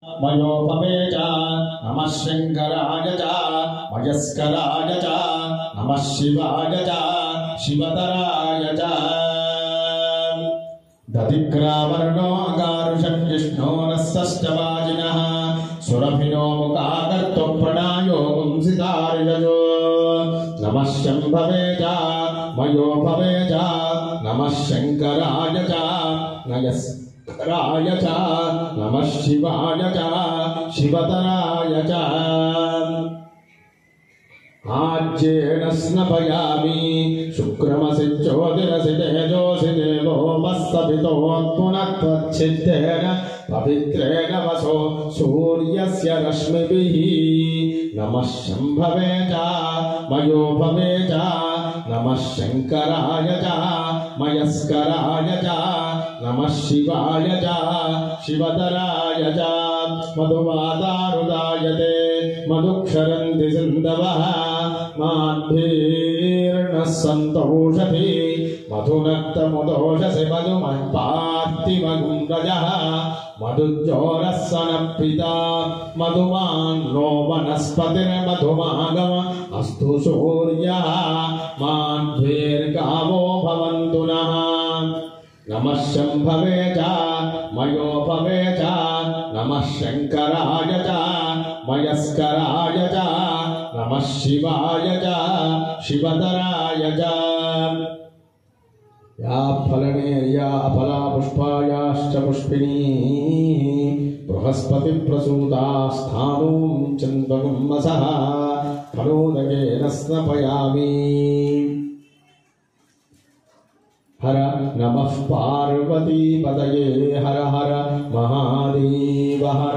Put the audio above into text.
मयोपवे च नमः शंकराय च मयस्कराय च नमः शिवाय च शिवतराय च दधिग्रावर्णो अकारुषं विष्णो नस्तष्टवाजिनः सुरभिनो मुखाकर्तो प्रणायो पुंसितार्यजो नमः शंभवे च मयोपवे च नमः शंकराय च नयस्कराय च नमः शिवाय च शिवतराय च आज्येन स्नपयामि शुक्रमसि ज्योतिरसि तेजोसि देवोपस्तपितोऽत्पुनत्वच्छिद्देन पवित्रेण वसो सूर्यस्य रश्मिभिः नमः शंभवे च मयोभवे च नमः शंकराय च मयस्कराय च नमः शिवाय च शिवतराय च मधुवातारुदायते मधुक्षरन्ति सिन्धवः माद्भिर्नः सन्तोषति मधुनक्तमुदोषसि मधुमत्पार्थिवगुण्डजः मधुज्योरः सनप्रिता मधुमान्नो वनस्पतिर्मधुमागम अस्तु सूर्यः माद्भिर्गावो भवन्तु नः नमः शंभवे च मयोपवे च नमः शंकराय च मयस्कराय च नमः शिवाय च शिवतराय च या फलनेर्या फला पुष्पायाश्च पुष्पिणी बृहस्पति प्रसूता स्थानूं चन्द्रगुम्मसः फलोदकेन स्नपयामि हर नमः पार्वती पतये हर हर महादेव हर।